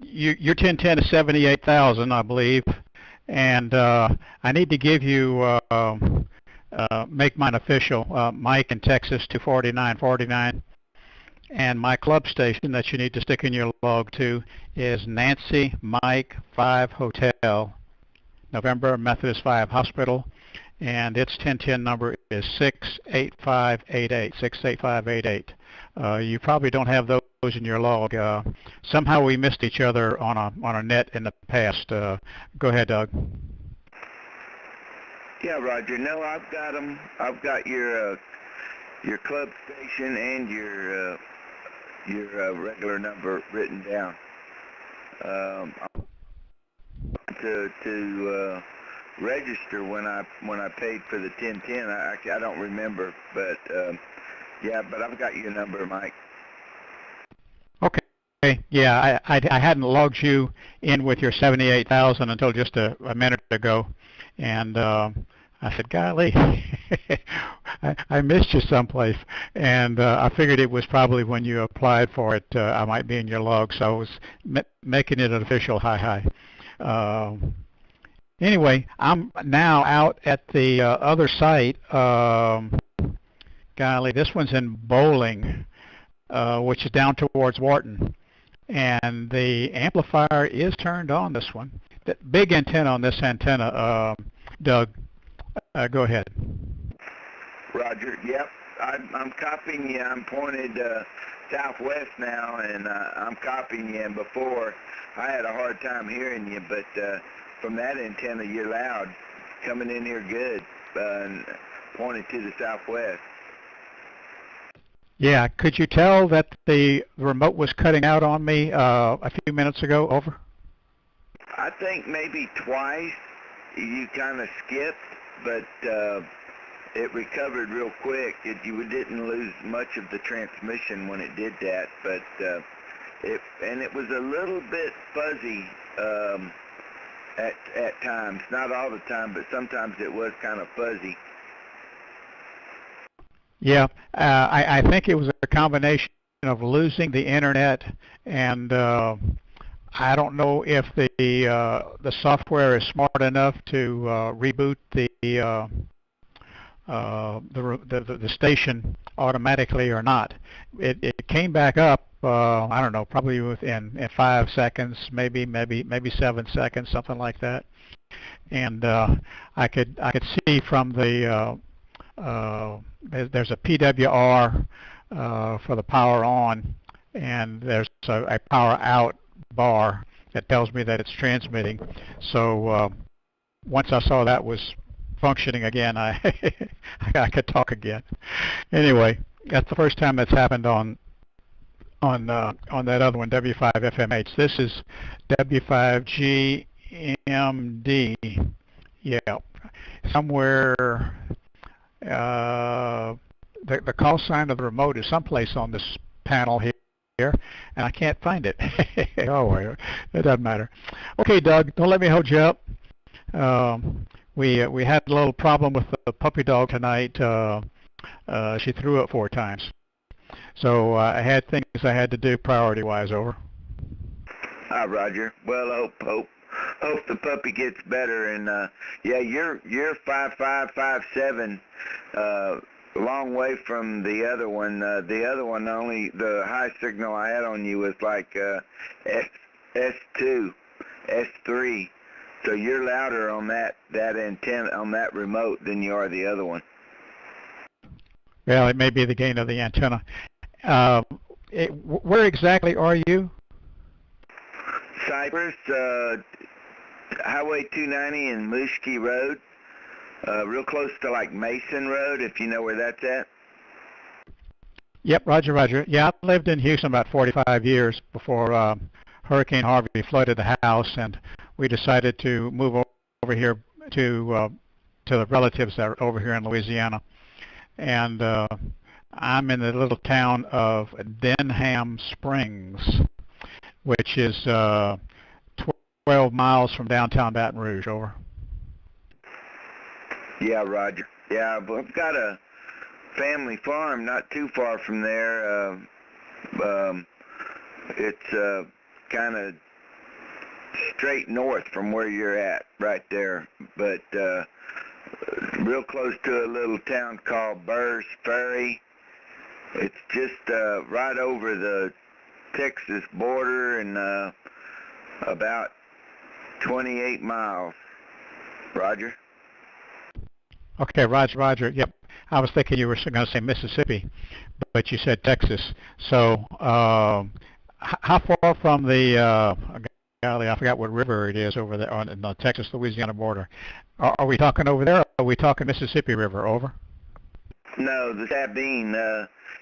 your 1010 is 78,000, I believe. And I need to give you, make mine official, Mike in Texas 24949. And my club station that you need to stick in your log to is Nancy Mike 5 Hotel, November Methodist 5 Hospital. And its 1010 number is 68588, 68588. You probably don't have those in your log. Somehow we missed each other on a net in the past. Go ahead, Doug. Yeah, Roger. No, I've got them. I've got your club station and your regular number written down. To register when I paid for the 1010. I don't remember, but yeah, but I've got your number, Mike. Okay. Yeah, I hadn't logged you in with your 78,000 until just a minute ago, and I said, golly, I missed you someplace, and I figured it was probably when you applied for it. I might be in your log, so I was making it an official hi. Anyway, I'm now out at the other site. Golly, this one's in Bowling, which is down towards Wharton. And the amplifier is turned on, this one. The big antenna on this antenna, Doug, go ahead. Roger, yep. I'm copying you. I'm pointed southwest now, and I'm copying you. And before, I had a hard time hearing you, but from that antenna, you're loud, coming in here good, and pointed to the southwest. Yeah, could you tell that the remote was cutting out on me a few minutes ago? Over. I think maybe twice you kind of skipped, but it recovered real quick. You didn't lose much of the transmission when it did that, but it was a little bit fuzzy at times. Not all the time, but sometimes it was kind of fuzzy. Yeah, I think it was a combination of losing the internet, and I don't know if the software is smart enough to reboot the station automatically or not. It came back up. I don't know, probably within 5 seconds, maybe 7 seconds, something like that. And I could see from the there's a PWR for the power on, and there's a power out bar that tells me that it's transmitting. So once I saw that was functioning again, I could talk again. Anyway, that's the first time that's happened on that other one, W5FMH. This is W5GMD. Yeah, somewhere. The call sign of the remote is someplace on this panel here, and I can't find it. Oh, well, it doesn't matter. Okay, Doug, don't let me hold you up. We had a little problem with the puppy dog tonight. She threw up 4 times. So I had things I had to do priority-wise. Over. Hi, Roger. Well, hope the puppy gets better. And yeah, you're 5557, a long way from the other one. The other one, only the high signal I had on you was like S2, S3. So you're louder on that antenna, on that remote, than you are the other one. Well, it may be the gain of the antenna. Where exactly are you? Cypress, Highway 290 and Mushkey Road, real close to like Mason Road, if you know where that's at. Yep, roger, roger. Yeah, I lived in Houston about 45 years before Hurricane Harvey flooded the house, and we decided to move over here to the relatives that are over here in Louisiana. And I'm in the little town of Denham Springs, which is 12 miles from downtown Baton Rouge. Over. Yeah, roger. Yeah, I've got a family farm not too far from there. It's kind of straight north from where you're at, right there, but real close to a little town called Burr's Ferry. It's just right over the Texas border and about 28 miles. Roger? Okay, roger, roger. Yep. I was thinking you were going to say Mississippi, but you said Texas. So how far from the, golly, I forgot what river it is over there on the Texas-Louisiana border. Are we talking over there, or are we talking Mississippi River? Over? No, the Sabine.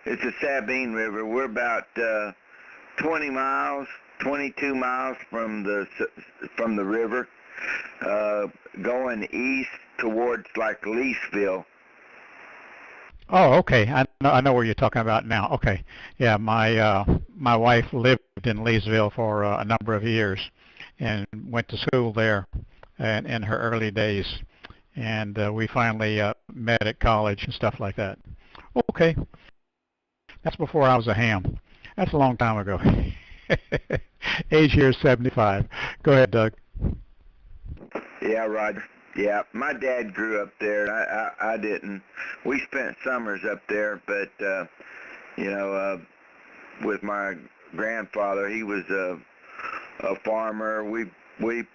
It's the Sabine River. We're about 20 miles, 22 miles from the river, going east towards like Leesville. Oh, okay. I know where you're talking about now. Okay, yeah. My wife lived in Leesville for a number of years, and went to school there, in her early days, and we finally met at college and stuff like that. Okay, that's before I was a ham. That's a long time ago. Age here is 75. Go ahead, Doug. Yeah, Roger. Yeah, my dad grew up there. I didn't. We spent summers up there, but with my grandfather, he was a farmer. We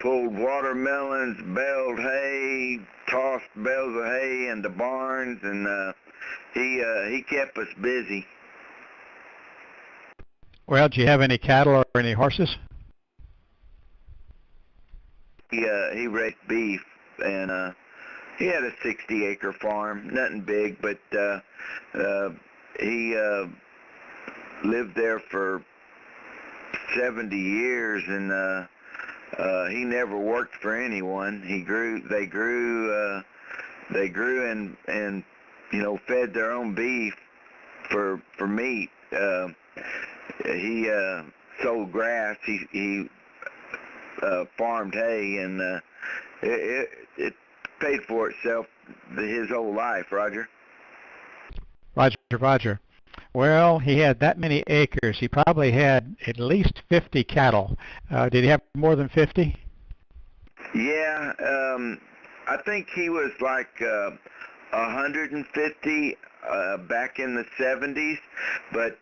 pulled watermelons, baled hay, tossed bales of hay into barns, and he kept us busy. Well, do you have any cattle or any horses? He raised beef, and he had a 60-acre farm, nothing big, but he lived there for 70 years, and he never worked for anyone. They grew and fed their own beef for meat. He sold grass. He farmed hay, and it paid for itself his whole life. Roger. Roger. Well, he had that many acres. He probably had at least 50 cattle. Did he have more than 50? Yeah, I think he was like 150 back in the 70s, but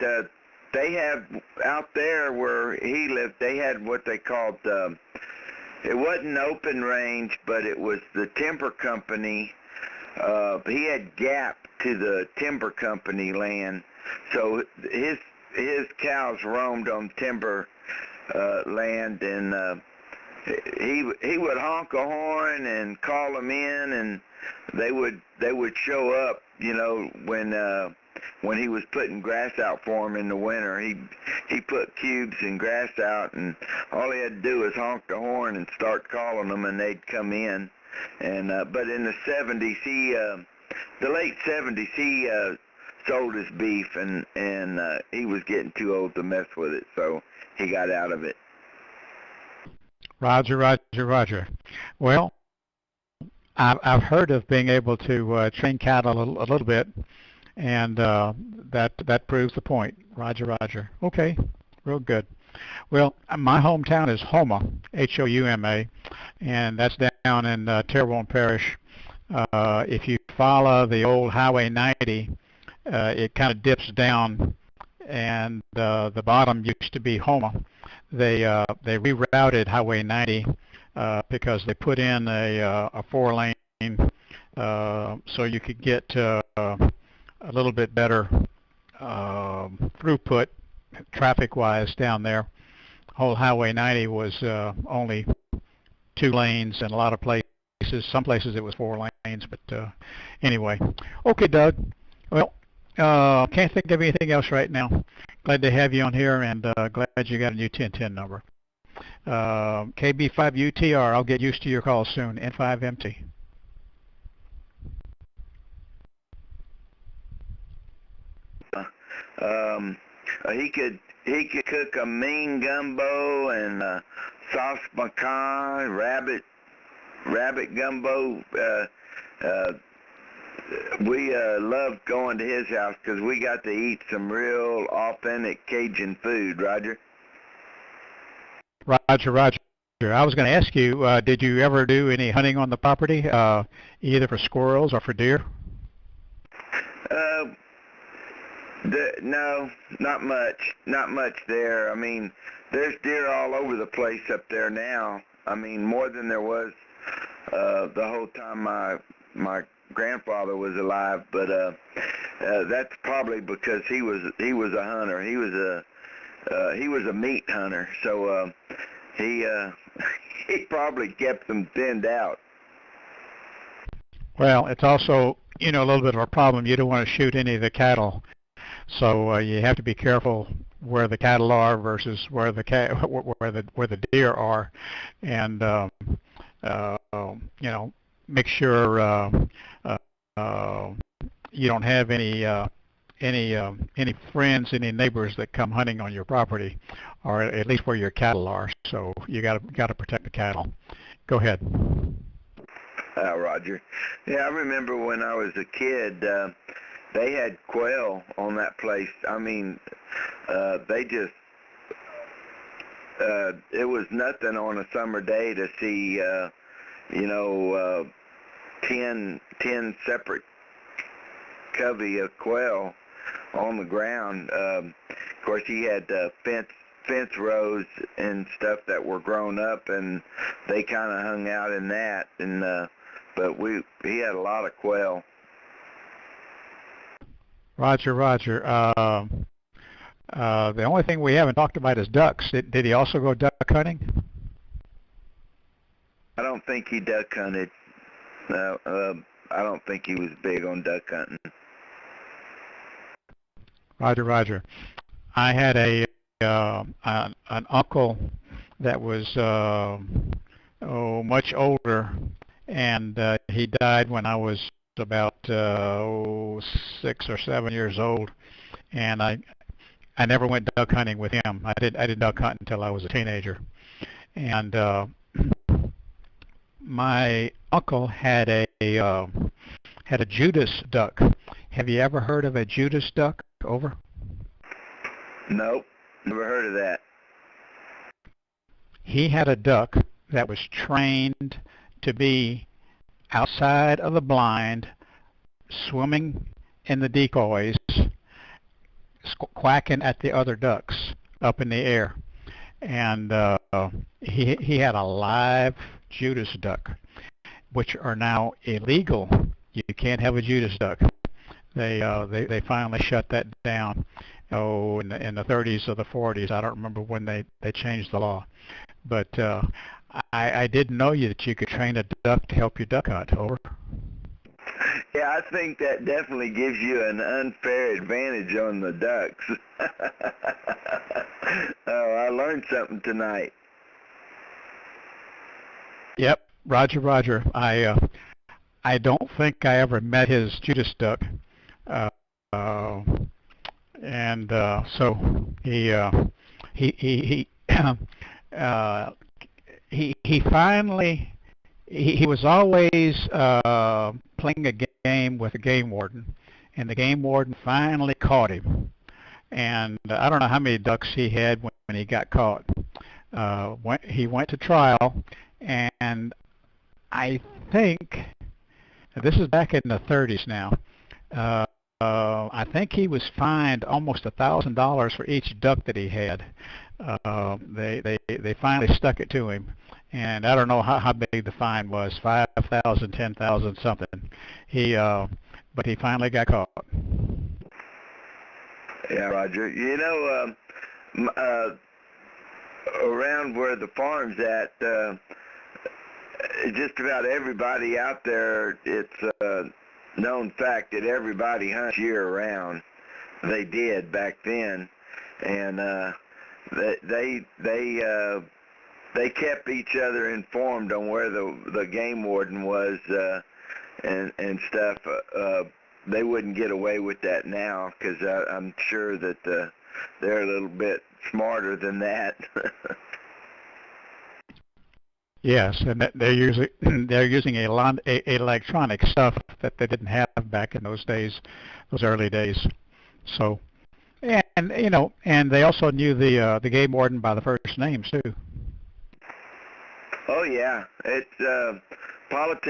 they have out there where he lived, they had what they called, it wasn't open range, but it was the timber company. He had gap to the timber company land, so his cows roamed on timber land, and he would honk a horn and call them in, and they would show up, when he was putting grass out for him in the winter. He put cubes and grass out, and all he had to do was honk the horn and start calling them, and they'd come in. And but in the 70s, the late 70s, he sold his beef, and he was getting too old to mess with it, so he got out of it. Roger. Well, I've heard of being able to train cattle a little bit, and that proves the point. Roger. Okay, real good. Well, my hometown is Houma, Houma, and that's down in Terrebonne Parish. If you follow the old Highway 90, it kind of dips down, and the bottom used to be Houma. They rerouted Highway 90 because they put in a 4-lane so you could get a little bit better throughput traffic-wise down there. Whole Highway 90 was only 2 lanes in a lot of places. Some places it was 4 lanes, but anyway. Okay, Doug. Well, can't think of anything else right now. Glad to have you on here, and glad you got a new 1010 number. KB5UTR, I'll get used to your call soon. N5MT. He could cook a mean gumbo and sauce pecan, rabbit gumbo. We loved going to his house because we got to eat some real authentic Cajun food. Roger. Roger. I was going to ask you, did you ever do any hunting on the property, either for squirrels or for deer? No, not much. Not much there. I mean, there's deer all over the place up there now. I mean, more than there was the whole time my grandfather was alive. But that's probably because he was a hunter. He was a meat hunter. So he probably kept them thinned out. Well, it's also, a little bit of a problem. You don't want to shoot any of the cattle. So you have to be careful where the cattle are versus where the deer are, and make sure you don't have any friends, any neighbors that come hunting on your property, or at least where your cattle are. So you got to protect the cattle. Go ahead. Roger. Yeah, I remember when I was a kid. They had quail on that place. I mean, it was nothing on a summer day to see, 10 separate covey of quail on the ground. Of course, he had fence rows and stuff that were grown up, and they kind of hung out in that. And but he had a lot of quail. Roger. The only thing we haven't talked about is ducks. Did he also go duck hunting? I don't think he duck hunted. No, I don't think he was big on duck hunting. Roger. I had an uncle that was much older, and he died when I was about 6 or 7 years old, and I never went duck hunting with him. I didn't duck hunt until I was a teenager, and my uncle had a Judas duck. Have you ever heard of a Judas duck? Over. Nope, never heard of that. He had a duck that was trained to be outside of the blind, swimming in the decoys, quacking at the other ducks up in the air. And he had a live Judas duck, which are now illegal. You can't have a Judas duck. They finally shut that down. In the 30s or the 40s. I don't remember when they changed the law. But I didn't know that you could train a duck to help you duck hunt. Over. Yeah, I think that definitely gives you an unfair advantage on the ducks. Oh, I learned something tonight. Yep, Roger. I don't think I ever met his Judas duck. And so he finally he was always playing a game with a game warden, and the game warden finally caught him. And I don't know how many ducks he had when he got caught. He went to trial, and I think this is back in the 30s now. I think he was fined almost $1,000 for each duck that he had. they finally stuck it to him. And I don't know how big the fine was, 5,000, 10,000, something. But he finally got caught. Yeah, Roger. You know, around where the farm's at, just about everybody out there, it's a known fact that everybody hunts year-round. They did back then, and they kept each other informed on where the game warden was and stuff. They wouldn't get away with that now, because I'm sure that they're a little bit smarter than that. Yes, and they're using a lot electronic stuff that they didn't have back in those days, those early days. So, and you know, and they also knew the game warden by the first names too. Oh yeah, it's politics.